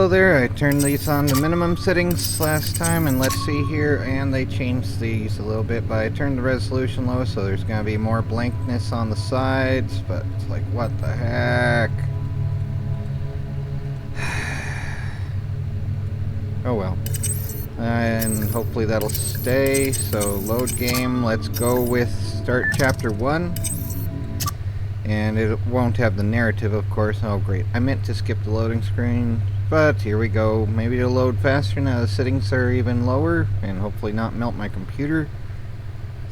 Hello there, I turned these on to minimum settings last time, and let's see here, and they changed these a little bit, but I turned the resolution low, so there's going to be more blankness on the sides, but it's like, what the heck? Oh well. And hopefully that'll stay, so load game, let's go with start chapter 1. And it won't have the narrative, of course. Oh great, I meant to skip the loading screen. But here we go. Maybe it'll load faster now the settings are even lower, and hopefully not melt my computer.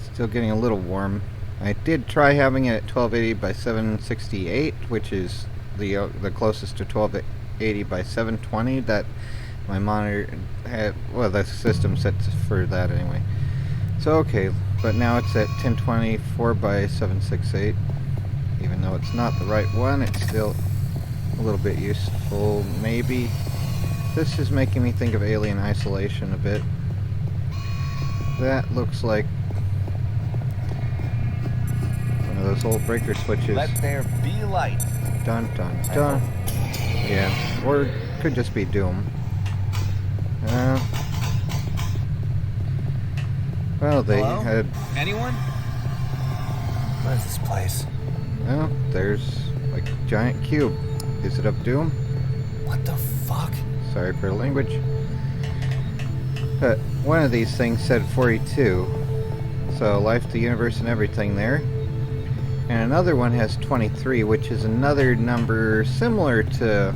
Still getting a little warm. I did try having it at 1280 by 768, which is the closest to 1280 by 720 that my monitor had. Well, the system set for that anyway. So okay, but now it's at 1024 by 768. Even though it's not the right one, it's still a little bit useful, maybe. This is making me think of Alien Isolation a bit. That looks like one of those old breaker switches. Let there be light. Dun dun dun. Yeah, or it could just be Doom. Well, they Hello? had... Anyone? What is this place? Well, there's like a giant cube. Is it up Doom? What the fuck? Sorry for the language. But one of these things said 42. So life, the universe, and everything there. And another one has 23, which is another number similar to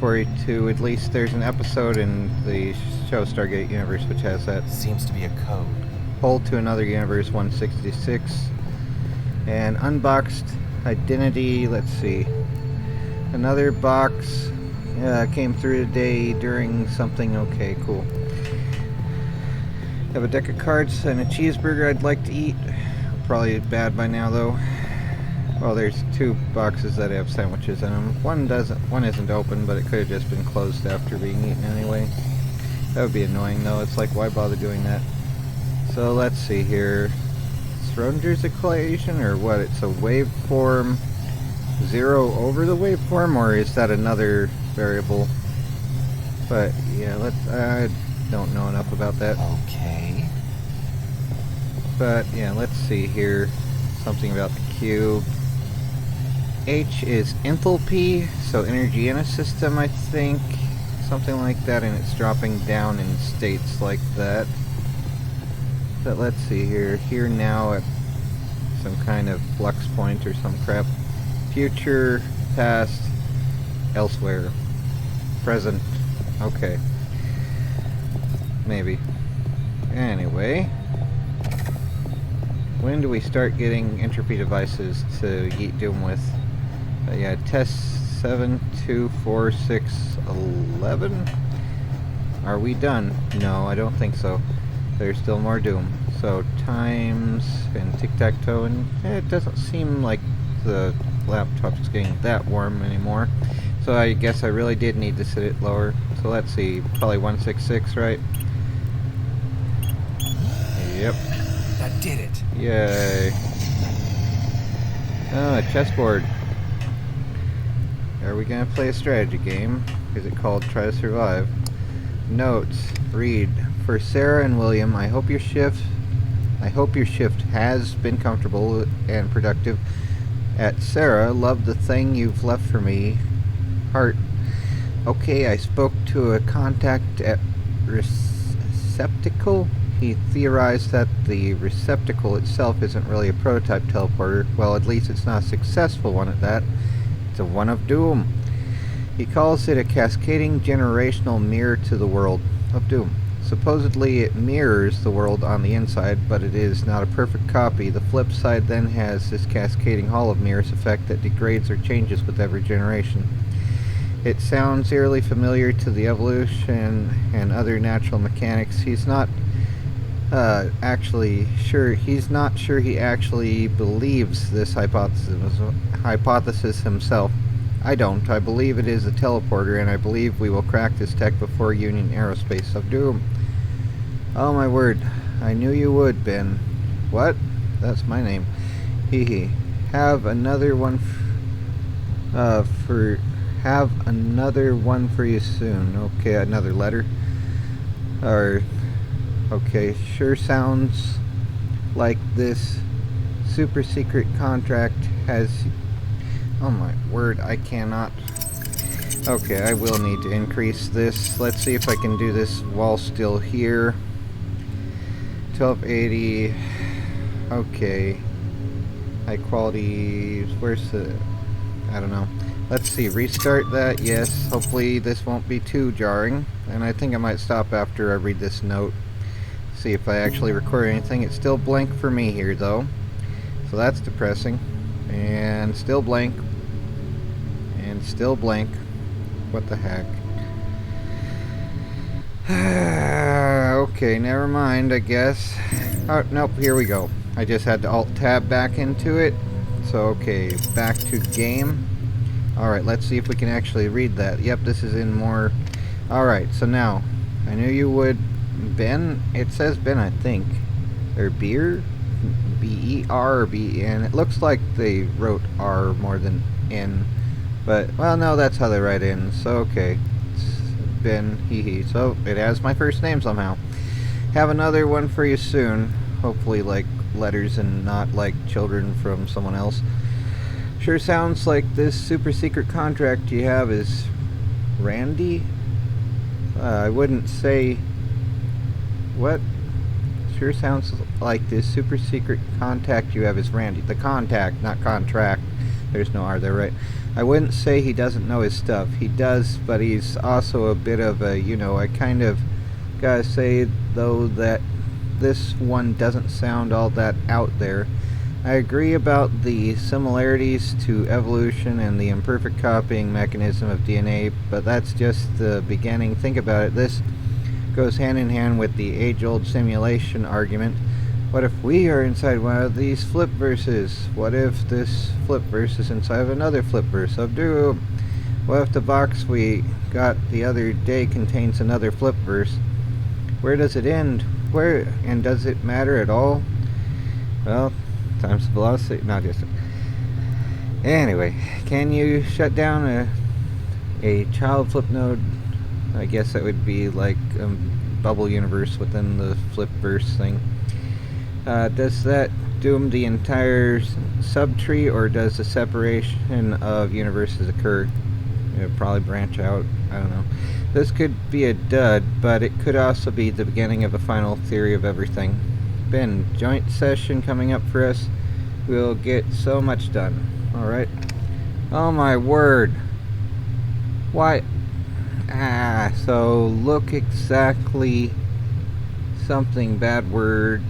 42. At least there's an episode in the show Stargate Universe which has that. Seems to be a code. Hole to another universe 166. And unboxed identity, let's see. Another box came through today during something. Okay, cool. Have a deck of cards and a cheeseburger I'd like to eat. Probably bad by now though. Well, there's two boxes that have sandwiches in them. One isn't open, but it could have just been closed after being eaten anyway. That would be annoying though. It's like, why bother doing that? So let's see here. Schrodinger's equation, or what? It's a waveform 0 over the waveform, or is that another variable? But yeah, I don't know enough about that. Okay. But yeah, let's see here. Something about the cube. H is enthalpy, so energy in a system, I think. Something like that, and it's dropping down in states like that. But let's see here. Here now at some kind of flux point or some crap. Future, past, elsewhere. Present. Okay. Maybe. Anyway. When do we start getting entropy devices to eat Doom with? Yeah, test 7246111. Are we done? No, I don't think so. There's still more Doom. So times and tic-tac-toe, and it doesn't seem like the laptop's getting that warm anymore. So I guess I really did need to set it lower. So let's see, probably 166, right? Yep. That did it. Yay. Oh, a chessboard. Are we gonna play a strategy game? Is it called Try to Survive? Notes. Read. For Sarah and William, I hope your shift has been comfortable and productive. At Sarah, love the thing you've left for me. Heart. Okay, I spoke to a contact at Receptacle. He theorized that the receptacle itself isn't really a prototype teleporter. Well, at least it's not a successful one at that. It's a one of Doom. He calls it a cascading generational mirror to the world of Doom. Supposedly it mirrors the world on the inside, but it is not a perfect copy. The flip side then has this cascading hall of mirrors effect that degrades or changes with every generation. It sounds eerily familiar to the evolution and other natural mechanics. He's not sure he actually believes this hypothesis himself. I don't. I believe it is a teleporter, and I believe we will crack this tech before Union Aerospace of Doom. Oh my word. I knew you would, Ben. What? That's my name. Hee hee. Have another one have another one for you soon. Okay, another letter. Or, okay, sure sounds like this super secret contract has... Oh my word, I cannot... Okay, I will need to increase this. Let's see if I can do this while still here. 1280. Okay. High quality... Where's the... I don't know. Let's see, restart that, yes. Hopefully this won't be too jarring. And I think I might stop after I read this note. See if I actually record anything. It's still blank for me here, though. So that's depressing. And still blank. And still blank. What the heck? Okay, never mind, I guess. Oh, nope, here we go. I just had to Alt-Tab back into it. So, okay, back to game. Alright, let's see if we can actually read that. Yep, this is in more... Alright, so now, I knew you would... Ben? It says Ben, I think. Or Beer? B-E-R or B-E-N. It looks like they wrote R more than N. But, well, no, that's how they write in. So, okay. It's Ben, hee-hee. So, it has my first name somehow. Have another one for you soon. Hopefully, like, letters and not, like, children from someone else. Sure sounds like this super secret contract you have is Randy? I wouldn't say... What? Sure sounds like this super secret contact you have is Randy. The contact, not contract. There's no R there, right? I wouldn't say he doesn't know his stuff. He does, but he's also a bit of a, you know, I kind of gotta say, though, that this one doesn't sound all that out there. I agree about the similarities to evolution and the imperfect copying mechanism of DNA, but that's just the beginning. Think about it. This goes hand in hand with the age-old simulation argument. What if we are inside one of these flip verses? What if this flip verse is inside of another flip verse of doom? What if the box we got the other day contains another flip verse? Where does it end? Where, and does it matter at all? Well, times the velocity, not just... Anyway, can you shut down a child flip node? I guess that would be like a bubble universe within the flip verse thing. Does that doom the entire subtree, or does the separation of universes occur? It would probably branch out. I don't know. This could be a dud, but it could also be the beginning of a final theory of everything. Ben, joint session coming up for us. We'll get so much done. Alright. Oh my word. Why? So look exactly something bad word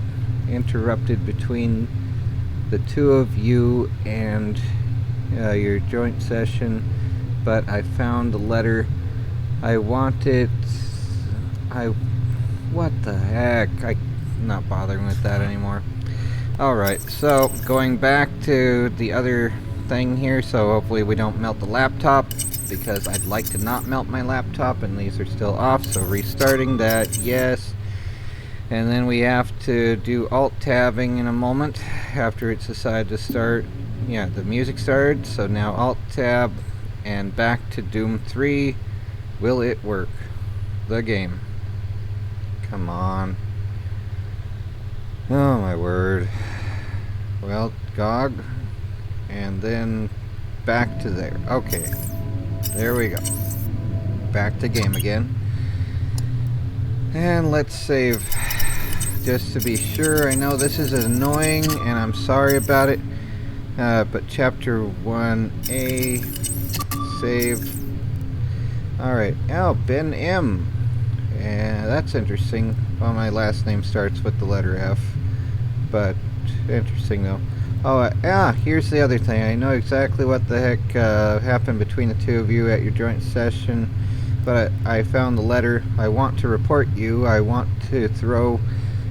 interrupted between the two of you and your joint session, but I found the letter I wanted. What the heck? I'm not bothering with that anymore. Alright, so going back to the other thing here, so hopefully we don't melt the laptop, because I'd like to not melt my laptop, and these are still off, so restarting that, yes. And then we have to do Alt-Tabbing in a moment after it's decided to start. Yeah, the music started, so now Alt-Tab and back to Doom 3. Will it work? The game. Come on. Oh my word. Well, GOG. And then back to there. Okay. There we go. Back to game again. And let's save. Just to be sure. I know this is annoying and I'm sorry about it. But chapter 1A. Save. Alright. Oh, Ben M. And that's interesting. Well, my last name starts with the letter F. But interesting though. Oh, here's the other thing. I know exactly what the heck happened between the two of you at your joint session, but I found the letter. I want to report you. I want to throw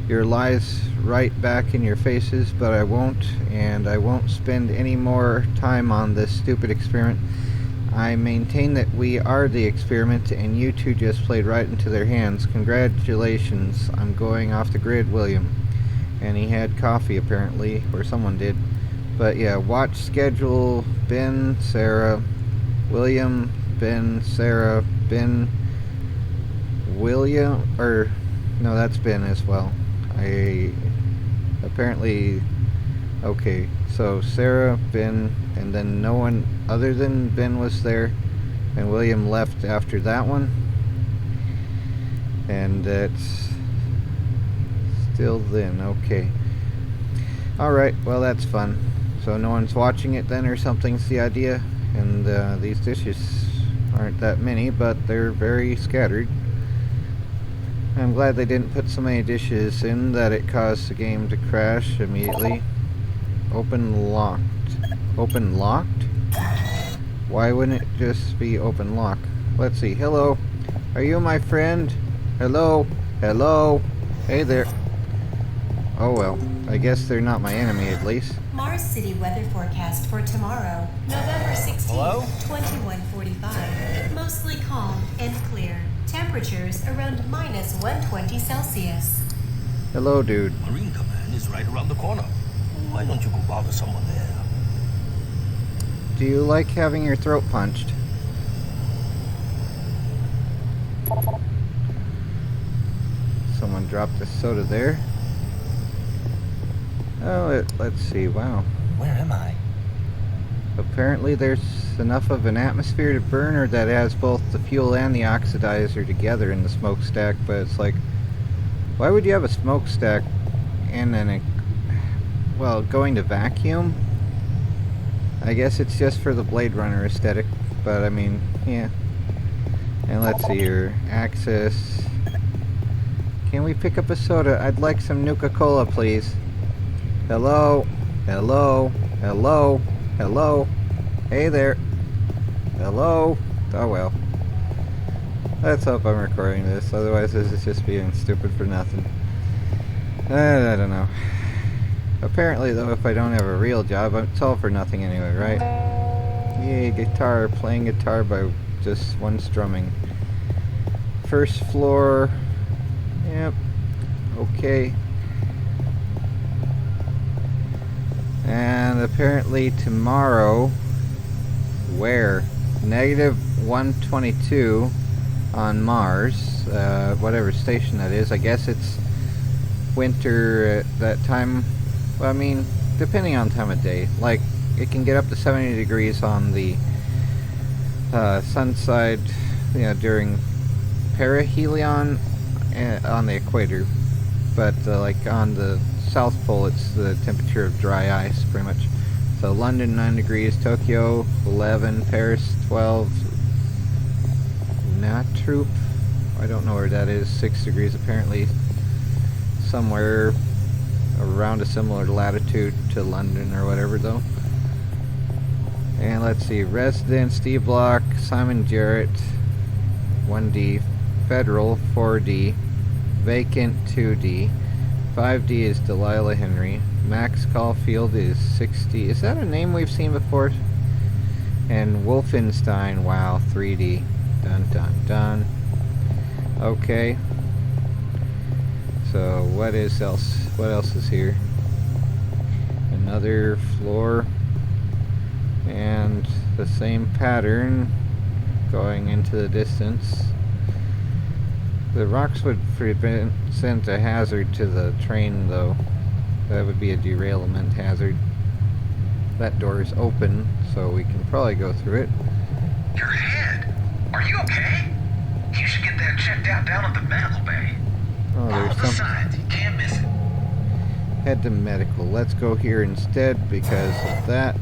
your lies right back in your faces, but I won't, and I won't spend any more time on this stupid experiment. I maintain that we are the experiment, and you two just played right into their hands. Congratulations. I'm going off the grid, William. And he had coffee, apparently, or someone did. But yeah, watch schedule, Ben, Sarah, William, Ben, Sarah, Ben, William, or no, that's Ben as well. Apparently, okay, so Sarah, Ben, and then no one other than Ben was there, and William left after that one, and that's still then, okay. Alright, well that's fun. So no one's watching it then or something's the idea, and these dishes aren't that many, but they're very scattered. I'm glad they didn't put so many dishes in that it caused the game to crash immediately. Open locked. Open locked? Why wouldn't it just be open lock? Let's see. Hello. Are you my friend? Hello? Hello? Hey there. Oh well. I guess they're not my enemy at least. Mars City weather forecast for tomorrow, November 16th, Hello? 2145. Mostly calm and clear. Temperatures around -120 Celsius. Hello, dude. Marine Command is right around the corner. Why don't you go bother someone there? Do you like having your throat punched? Someone dropped a soda there. Oh, let's see. Wow. Where am I? Apparently there's enough of an atmosphere to burner that has both the fuel and the oxidizer together in the smokestack, but it's like, why would you have a smokestack and then well, going to vacuum? I guess it's just for the Blade Runner aesthetic, but I mean, yeah. And let's see here, access. Can we pick up a soda? I'd like some Nuka-Cola, please. Hello? Hello? Hello? Hello? Hey there. Hello? Oh well. Let's hope I'm recording this, otherwise this is just being stupid for nothing. I don't know. Apparently though, if I don't have a real job, it's all for nothing anyway, right? Yay, guitar, playing guitar by just one strumming. First floor. Yep. Okay. And apparently tomorrow, where? -122 on Mars, whatever station that is. I guess it's winter at that time. Well, I mean, depending on time of day. Like, it can get up to 70 degrees on the sun side, you know, during perihelion on the equator. But, like, on the South Pole, it's the temperature of dry ice, pretty much. So London 9 degrees, Tokyo 11, Paris 12, Natrup, I don't know where that is, 6 degrees apparently, somewhere around a similar latitude to London or whatever though. And let's see, residence D block, Simon Jarrett 1D, federal 4D, vacant 2D. 5D is Delilah Henry. Max Caulfield is 60. Is that a name we've seen before? And Wolfenstein, wow, 3D. Dun dun dun. Okay. So what is else? What else is here? Another floor. And the same pattern going into the distance. The rocks would present a hazard to the train, though. That would be a derailment hazard. That door is open, so we can probably go through it. Your head? Are you okay? You should get that checked out down at the medical bay. Oh, Follow there's the some. signs. You can't miss it. Head to medical. Let's go here instead because of that.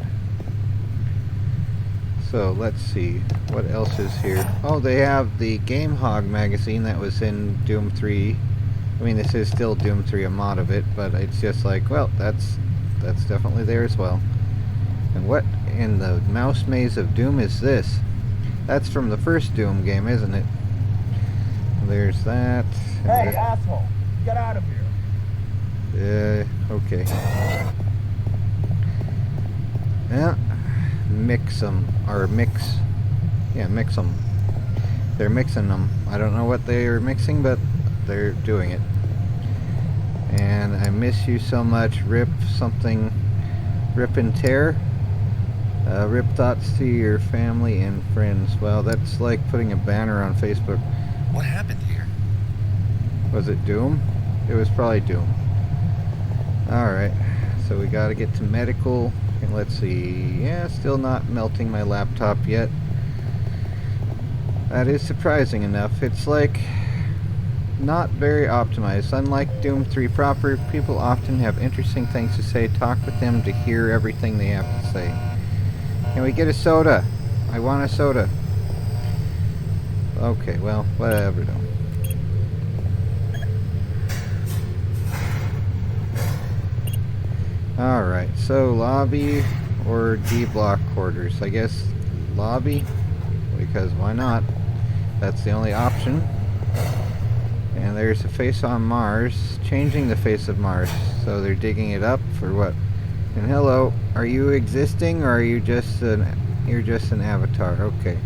So let's see, what else is here? Oh, they have the Game Hog magazine that was in Doom 3. I mean, this is still Doom 3, a mod of it, but it's just like, well, that's definitely there as well. And what in the mouse maze of Doom is this? That's from the first Doom game, isn't it? There's that. Hey, asshole! Get out of here! Okay. Yeah. Mix them, or mix, yeah, mix them. They're mixing them. I don't know what they are mixing, but they're doing it. And I miss you so much, rip something, rip and tear. Rip thoughts to your family and friends. Well, that's like putting a banner on Facebook. What happened here? Was it Doom? It was probably Doom. Alright, so we gotta get to medical. And let's see. Yeah, still not melting my laptop yet. That is surprising enough. It's like not very optimized. Unlike Doom 3 proper, people often have interesting things to say. Talk with them to hear everything they have to say. Can we get a soda? I want a soda. Okay, well, whatever though. Alright, so lobby or D block quarters. I guess lobby, because why not? That's the only option. And there's a face on Mars, changing the face of Mars. So they're digging it up for what? And hello, are you existing or are you just you're just an avatar? Okay.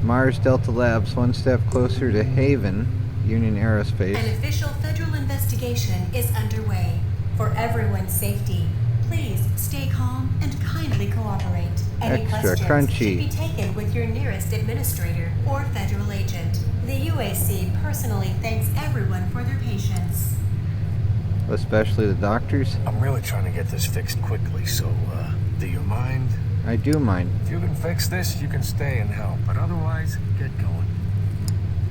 Mars Delta Labs, one step closer to Haven, Union Aerospace. An official federal investigation is underway. For everyone's safety, please stay calm and kindly cooperate. Any Extra questions crunchy. should be taken with your nearest administrator or federal agent. The UAC personally thanks everyone for their patience. Especially the doctors. I'm really trying to get this fixed quickly, so, do you mind? I do mind. If you can fix this, you can stay and help, but otherwise, get going.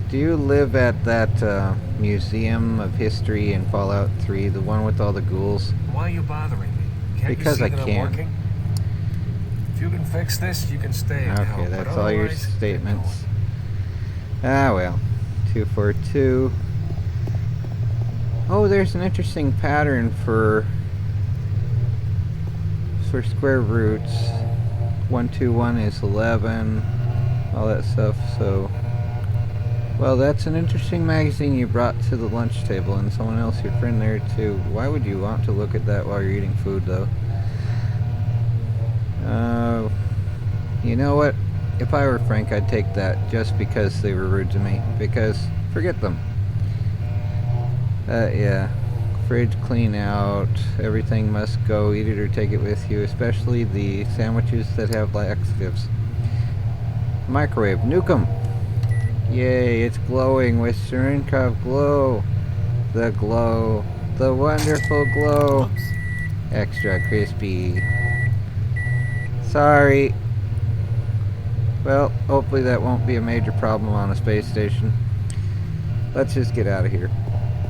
Do you live at that Museum of History in Fallout 3, the one with all the ghouls? Why are you bothering me? Can't Because you I see that can. I'm working? If you can fix this, you can stay and help, Okay, but that's all your otherwise, get statements. going. Ah, well. 242. Oh, there's an interesting pattern for square roots. 121 is 11. All that stuff, so... Well, that's an interesting magazine you brought to the lunch table, and someone else, your friend there too. Why would you want to look at that while you're eating food, though? You know what? If I were Frank, I'd take that just because they were rude to me. Because, forget them. Yeah. Fridge clean out. Everything must go. Eat it or take it with you, especially the sandwiches that have laxatives. Microwave. Nuke 'em! Yay, it's glowing with Shurinkov glow. The glow. The wonderful glow. Oops. Extra crispy. Sorry. Well, hopefully that won't be a major problem on a space station. Let's just get out of here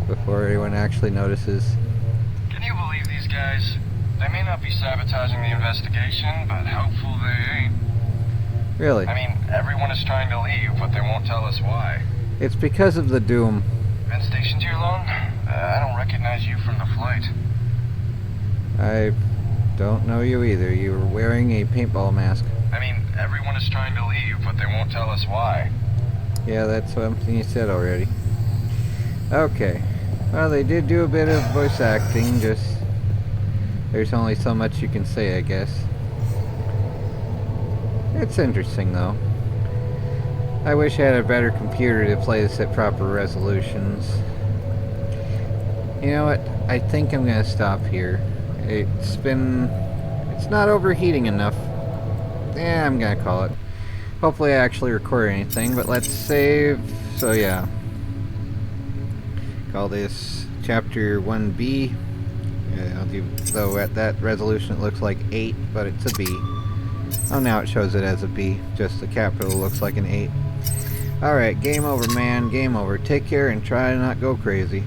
before anyone actually notices. Can you believe these guys? They may not be sabotaging the investigation, but hopeful they ain't. Really? I mean, everyone is trying to leave, but they won't tell us why. It's because of the Doom. Been stationed here long? I don't recognize you from the flight. I don't know you either. You were wearing a paintball mask. I mean, everyone is trying to leave, but they won't tell us why. Yeah, that's something you said already. Okay. Well, they did do a bit of voice acting, just... There's only so much you can say, I guess. It's interesting, though. I wish I had a better computer to play this at proper resolutions. You know what? I think I'm gonna stop here. It's not overheating enough. Yeah, I'm gonna call it. Hopefully I actually record anything, but let's save. So yeah. Call this Chapter 1B. Though at that resolution it looks like 8, but it's a B. Oh, now it shows it as a B. Just the capital looks like an 8. Alright, game over, man. Game over. Take care and try to not go crazy.